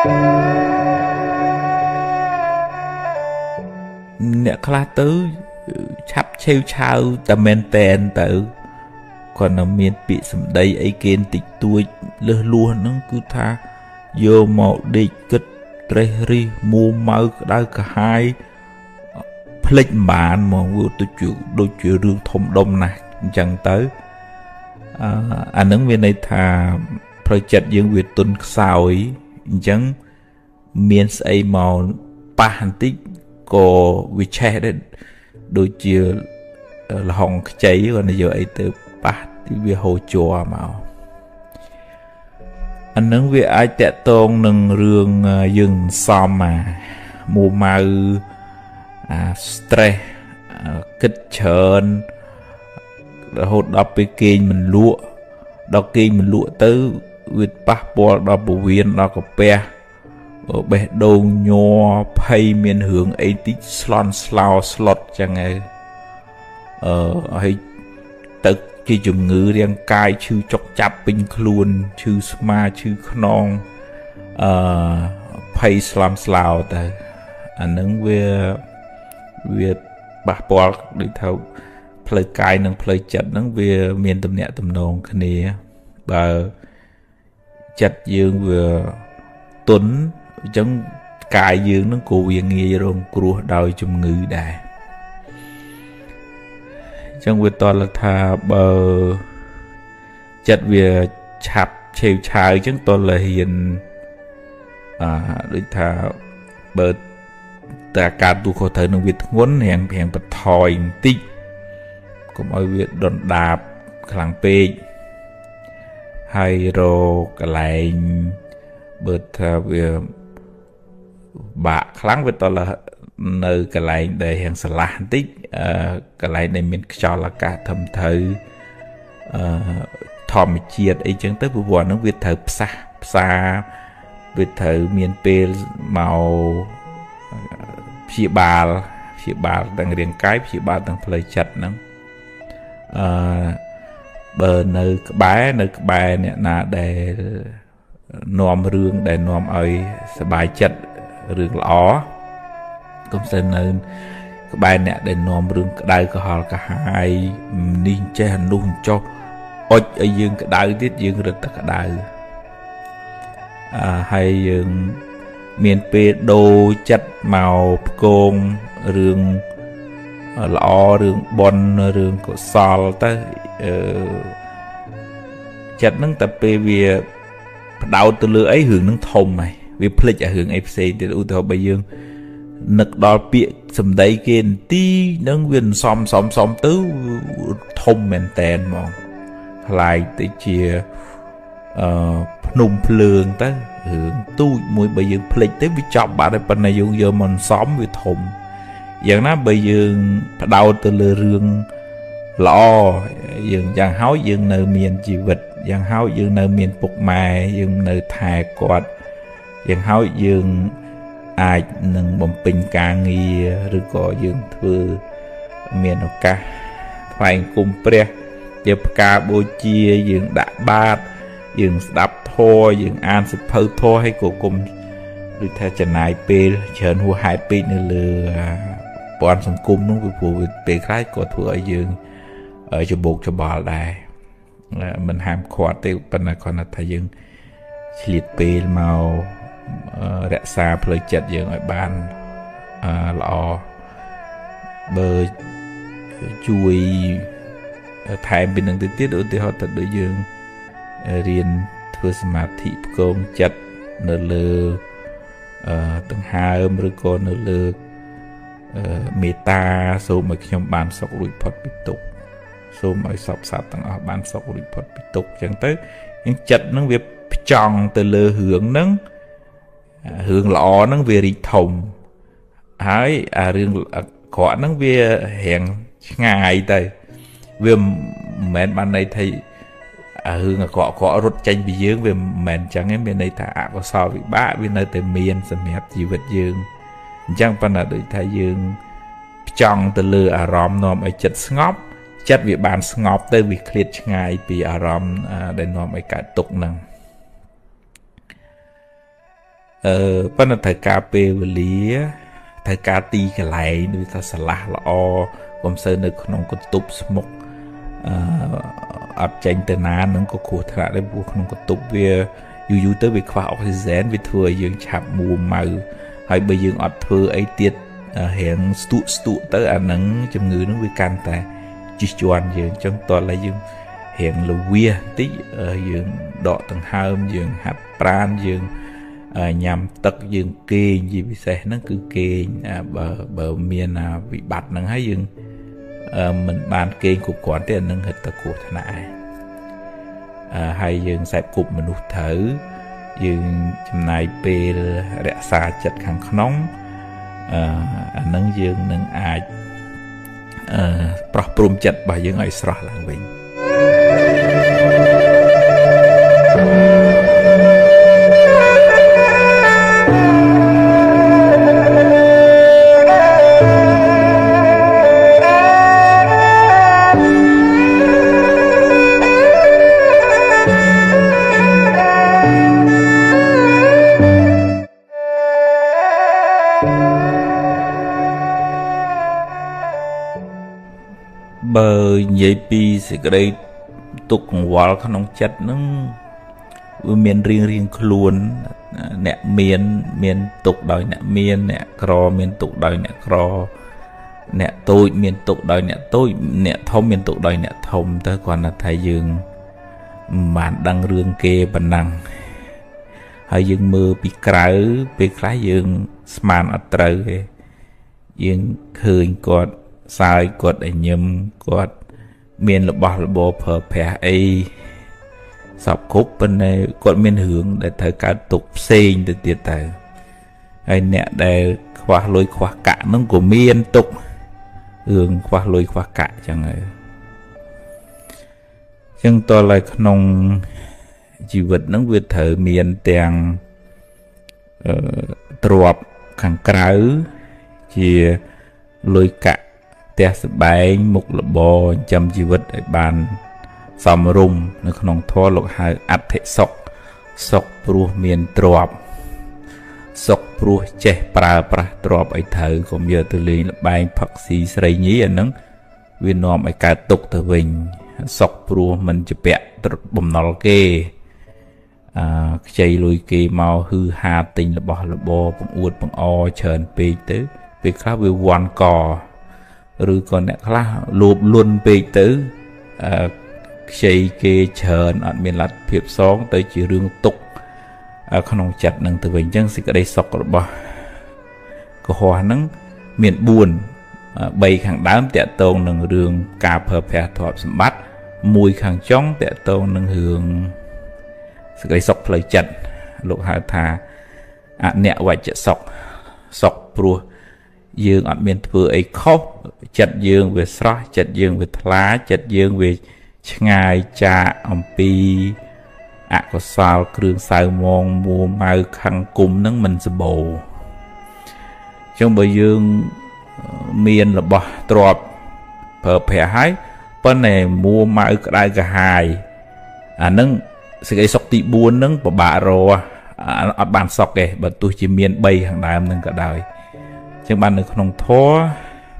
nè khá tứ chắp treo chào ta men tên tự còn nó miền bị sầm đây ấy kiến tịch tuổi lơ luôn nó cứ tha vô màu đi cất tre ri mua máu đau cả hai plek bàn mà vừa tôi chịu rương thông đông này chẳng tới anh ứng viên này thà project dương việt tuần sau ấy chẳng miền xây màu ba hành tích của WeChat đấy đôi chiều là hồng cháy còn giờ ấy từ ba thì về hồ chùa màu anh ứng viên ai tệ tôn nâng rương dừng xóm mà mùa màu stress kích trơn hốt đọc cái kênh mình lụa tới việt passport đọc bộ viên đọc cặp bè ở bè đầu nhò pay miền hướng ấy tích slot chẳng ấy hay tất khi dùng ngữ riêng cai chư chọc chạp bình luôn chư sma chư non pay slow tới anh ứng về passport đi theo plei cai nâng plei chặt nâng về miền tầm nhẹ tầm nông cái này và chặt dương vừa tuấn chẳng cài dương nó cố viên nghe rồi cua đòi chùm ngữ đài chẳng về toàn là thà bờ chặt về chạp treo chài chẳng toàn là hiền đối thà bờ ta cả tu khó thấy nông việt ngốn hèn bật thòi tích có mọi việc đòn đạp khẳng pê hay rồi cái lại bật về bạc kháng với tôi là nơi cái lại để hiện sản lãng tích cái lại này mình cho là cả thầm thời thòm chiết ấy chứng tới vừa nó việt thờ xa việt thờ miền pê màu phía bà đang riêng cái phía bà đang plei chặt nó bờ nơi cái bài này là để nòm rương để nòm ơi sẽ bài chặt rương ló cũng sẽ nên cái bài này để nòm rương cái đai của họ cả hai ninh che hành luôn cho ôi ở dương cái đai tiết dương rất là cái đai hay dương miền Tây đồ chất màu côn rương lọ rương bon rương của sol tới chất nâng tập về đào từ lửa ấy hưởng nâng thông này vì plek ở hưởng FC thì ưu tiên bây giờ nực đo bịa sầm đấy kia tí nâng viên xóm tứ thông mền tèn mà lại tới chia nung phường tới hưởng tu mỗi bây giờ plek tới vì chọn bạn này này dùng giờ mình xóm với thùng dạng nó bây giờ đào từ lửa rương lọ dừng chẳng háo dừng nơi miền chỉ vật dừng háo dừng nơi miền phục mài dừng nơi thải quạt dừng háo dừng ai nâng bầm pin càng nghi rồi có dừng thưa miền nó ca phải cùng pre dập ca bôi chia dừng đã ba dừng đập thôi dừng an sập phơi thôi hay cổ cùng rồi theo chân này pe chơn hùa hai pe nữa là bọn sông cung nó phụ pe khai của thưa dừng ở cho buộc cho bà đài mình hàm khoa tiêu bên này còn là thầy dương liệt pê màu rẽ xa plei chặt dương ở ban lọ bờ chui thay bên đường tiết đối với họ thật đối dương riêng thưa smart thị công chặt nợ lừa từng hai rồi còn nợ lừa meta số mà trong bàn sọc lụi phật bị tục số mọi sọc sạp tăng ở ban sọc report bị tục chẳng tới những chật nó việc tròn từ lừa hướng nâng hướng lọ nó về rì thùng hãy rừng có nó về hẹn ngày tới về mẹn ban này thì hướng có rút tranh bị dương về mẹn chẳng em bên này thả có so với bác bên nơi từ miền sầm hẹp chỉ vật dương chẳng ban là đôi thay dương tròn từ lừa ròm nòm ở chật ngóc chất việc bàn ngọc tới việc liệt ngày vì aram để nó mấy cái tục năng ប៉ុន្តែត្រូវការពេលវេលាត្រូវការទីកន្លែងដូចថាឆ្លាស់ល្អកុំសូវនៅក្នុងកន្ទប់ស្មុកអត់ចេញទៅណានឹងក៏គ្រោះថ្នាក់ដែរព្រោះក្នុងកន្ទប់វាយូរទៅវាខ្វះអុកស៊ីហ្សែនវាធ្វើឲ្យយើងឆាប់មួម៉ៅហើយបើយើងអត់ធ្វើអីទៀតរៀងស្ទុកទៅអាហ្នឹងជំងឺហ្នឹងវាកាន់តែជិះជាន់យើងអញ្ចឹងតើឡើយយើងរៀងល្វាតិចយើងដកដង្ហើមយើងហាត់ប្រាណយើងញ៉ាំទឹកយើងគេងជាពិសេសហ្នឹងគឺគេងបើមានវិបត្តិហ្នឹងហើយយើងមិនបានគេងគ្រប់គ្រាន់ទេអានឹងហិតតែគ្រោះថ្នាក់ហើយយើងខ្សែគប់មនុស្សត្រូវយើងចំណាយពេលរក្សាចិត្តខាងក្នុងអានឹងយើងនឹងអាចប្រោះព្រំចិត្តរបស់យើងឲ្យស្រស់ឡើងវិញបើនិយាយពីសេចក្តីទុកកង្វល់ក្នុងចិត្តហ្នឹងវាមានរៀងខ្លួនអ្នកមានទុកដោយអ្នកមានអ្នកក្រមានទុកដោយអ្នកក្រអ្នកតូចមានទុកដោយអ្នកតូចអ្នកធំមានទុកដោយអ្នកធំទៅគ្រាន់តែថាយើងមិនបានដឹងរឿងគេប៉ុណ្ណឹងហើយយើងមើលពីក្រៅពេលខ្លះយើងស្មានអត់ត្រូវទេយើងឃើញគាត់សើចគាត់ឲ្យញឹមគាត់មានរបស់របរប្រើប្រាស់អីសពគ្រប់ប៉ុន្តែគាត់មានរឿងដែលត្រូវកើតទុកផ្សេងទៅទៀតទៅហើយអ្នកដែលខ្វះលុយខ្វះកាក់ហ្នឹងក៏មានទុករឿងខ្វះលុយខ្វះកាក់ចឹងហើយចឹងតើឡើយក្នុងជីវិតហ្នឹងវាត្រូវមានទាំងទ្រព្យខាងក្រៅជាលុយកាក់ផ្ទះសម្បែងមុខរបរចិញ្ចឹមជីវិតឲ្យបានសមរម្យនៅក្នុងធម៌លោកហៅអត្ថិសុខសុខព្រោះមានទ្រព្យសុខព្រោះចេះប្រើប្រាស់ទ្រព្យឲ្យត្រូវកុំយកទៅលេងល្បែងផឹកស៊ីស្រីញីអាហ្នឹងវានាំឲ្យកើតទុក្ខទៅវិញសុខព្រោះមិនជាពាក់បំណុលគេខ្ចីលុយគេមកហឺហាទិញរបស់របរបង្អួតបង្អច្រើនពេកទៅពេលខ្លះវាវាន់កឬក៏អ្នកខ្លះលោភលន់ពេកទៅខ្ចីគេច្រើនអត់មានលទ្ធភាពសងទៅជារឿងទុក្ខក្នុងចិត្តនឹងទៅវិញអញ្ចឹងសេចក្តីសុខរបស់កុហកហ្នឹងមាន4 3ខាងដើមតាក់ទងនឹងរឿងការប្រើប្រាស់ទ្រព្យសម្បត្តិ1ខាងចុងតាក់ទងនឹងរឿងសេចក្តីសុខផ្លូវចិត្តលោកហៅថាអនិវច្ចសុខសុខព្រោះយើងអត់មានធ្វើអីខុសចិត្តយើងវាស្រស់ចិត្តយើងវាថ្លាចិត្តយើងវាឆ្ងាយចាកអំពីអកុសលគ្រឿងសៅមងមួម៉ៅខੰគុំនឹងមិនសម្បូរអញ្ចឹងបើយើងមានរបស់ទ្រព្យប្រើប្រាស់ហើយប៉ុន្តែមួម៉ៅក្តៅក្រហាយអានឹងសេចក្តីសុខទី4នឹងពិបាករកអត់បានសុខទេបើទោះជាមាន3ខាងដើមនឹងក៏ដោយចឹងបាននៅក្នុងធម៌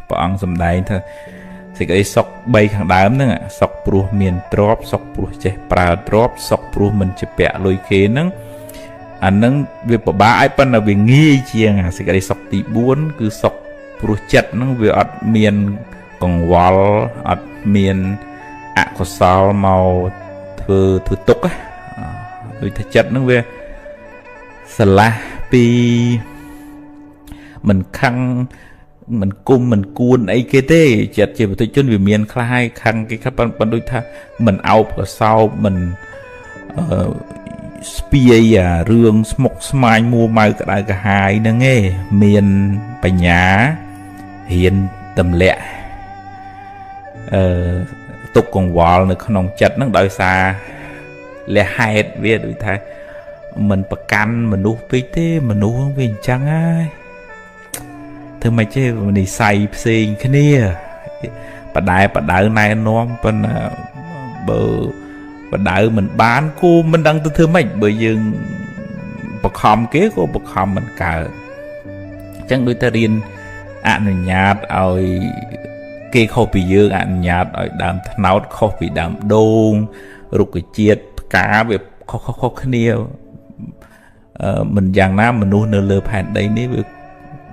ព្រះអង្គសម្ដែងថាសេចក្តីសុខ3ខាងដើមហ្នឹងសុខព្រោះមានទ្រព្យសុខព្រោះចេះប្រើទ្រព្យសុខព្រោះមិនជាពាក់លុយគេហ្នឹងអាហ្នឹងវាពិបាកឲ្យប៉ុន្តែវាងាយជាងសេចក្តីសុខទី4គឺសុខព្រោះចិត្តហ្នឹងវាអត់មានកង្វល់អត់មានអកុសលមកធ្វើទុក្ខដូចថាចិត្តហ្នឹងវាស្រឡះពីមិនខឹងមិនគុំមិនគួនអីគេទេចិត្តជាបុគ្គលជនវាមានខ្លះហើយខឹងគេខ្លះប៉ុន្តែដូចថាមិនអោបកសោបមិនស្ពាយអារឿងស្មុគស្មាញមួម៉ៅក្តៅក្រហាយហ្នឹងឯងមានបញ្ញារៀនទម្លាក់ទុកកង្វល់នៅក្នុងចិត្តហ្នឹងដោយសារលះហេតុវាដូចថាមិនប្រកាន់មនុស្សពេកទេមនុស្សវាអញ្ចឹងហើយធ្វើម៉េចទេនិស័យផ្សេងគ្នាបដៅណែនាំប៉ុន្តែបើបដៅមិនបានគូមិនដឹងទៅធ្វើម៉េចបើយើង បខំគេក៏បខំមិនកើតអញ្ចឹងដូចតែរៀនអនុញ្ញាតឲ្យគេខុសពីយើងអនុញ្ញាតឲ្យដើមត្នោតខុសពីដើមដូងរុក្ខជាតិផ្កាវាខុសគ្នាមិនយ៉ាងណាមនុស្សនៅលើផែនដីនេះវា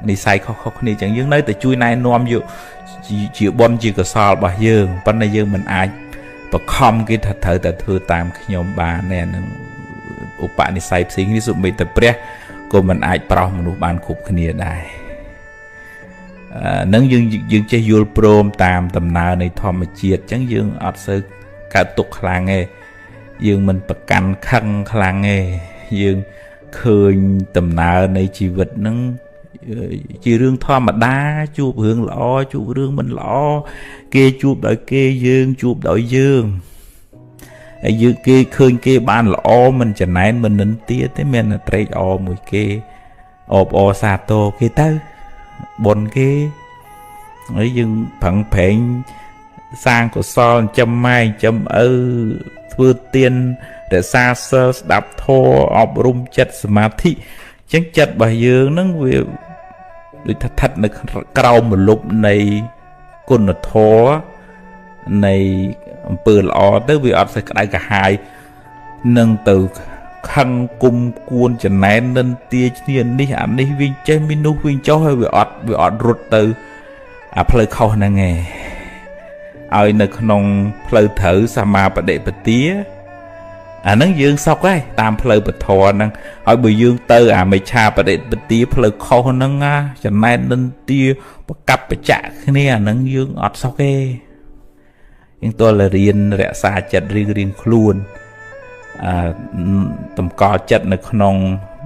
និស្ស័យខុសគ្នាអញ្ចឹងយើងនៅតែជួយណែនាំយកជាបុណ្យជាកុសលរបស់យើងប៉ុន្តែយើងមិនអាចបខំគេថាត្រូវតែធ្វើតាមខ្ញុំបានទេនឹងឧបនិស្ស័យផ្សេងនេះសូម្បីតែព្រះក៏មិនអាចប្រោសមនុស្សបានគ្រប់គ្នាដែរនឹងយើងចេះយល់ព្រមតាមដំណើរនៃធម្មជាតិអញ្ចឹងយើងអត់សូវកើតទុកខ្លាំងទេយើងមិនប្រកាន់ខឹងខ្លាំងទេយើងឃើញដំណើរនៃជីវិតហ្នឹងជារឿងធម្មតាជួបរឿងល្អជួបរឿងមិនល្អគេជួបដោយគេយើងជួបដោយយើងហើយយើងគេឃើញគេបានល្អមិនចំណែនមិននិន្ទាទេមានតែត្រេកអរមួយគេអបអរសាទរគេទៅបុណ្យគេហើយយើងប្រឹងប្រែងសាងកុសលចិញ្ចឹមម៉ែចិញ្ចឹមឪធ្វើទានរក្សាសិលស្ដាប់ធម៌អប់រំចិត្តសមាធិអញ្ចឹងចិត្តរបស់យើងហ្នឹងវាដូចថាស្ថិតនៅក្រោមម្លប់នៃគុណធម៌នៃអំពើល្អទៅវាអត់សូវក្តៅក្រហាយនឹងទៅខឹងគុំគួនចំណែននិន្ទាឈ្នានេះអានេះវិញចេះមីនោះវិញចុះហើយវាអត់រត់ទៅអាផ្លូវខុសហ្នឹងឯងឲ្យនៅក្នុងផ្លូវត្រូវសម្មាបដិបទាអាហ្នឹងយើងសុខហើយតាមផ្លូវពធហ្នឹងហើយបើយើងទៅអាមិច្ឆាបដិបទាផ្លូវខុសហ្នឹងចំណែននិន្ទាប្រកັບបច្ចៈគ្នាអាហ្នឹងយើងអត់សុខទេយើងតើរៀនរក្សាចិត្តរៀងខ្លួនតម្កល់ចិត្តនៅក្នុង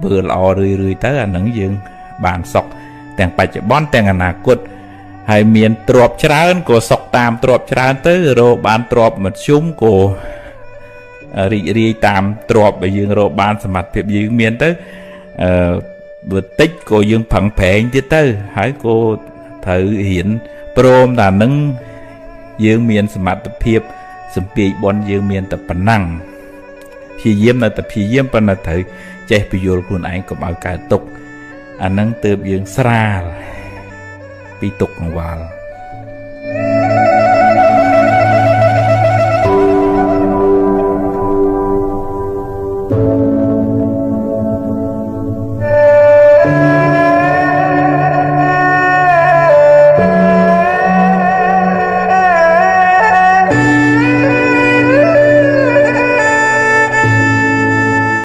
ពើល្អរឿយទៅអាហ្នឹងយើងបានសុខទាំងបច្ចុប្បន្នទាំងអនាគតហើយមានទ្រព្យច្រើនក៏សុខតាមទ្រព្យច្រើនទៅរកបានទ្រព្យមធ្យមក៏រីករាយតាមទ្រព្យដែលយើងរកបានសមត្ថភាពយើងមានទៅបើតិចក៏យើងប្រឹងប្រែងទៀតទៅហើយក៏ត្រូវរៀនព្រមតែនឹងយើងមានសមត្ថភាពសម្ពាយបនយើងមានតែប៉ុណ្ណឹងព្យាយាមនៅតែព្យាយាមប៉ុន្តែត្រូវចេះពយល់ខ្លួនឯងកុំឲ្យកើតទុក្ខអាហ្នឹងទើបយើងស្រាលពីទុក្ខកង្វល់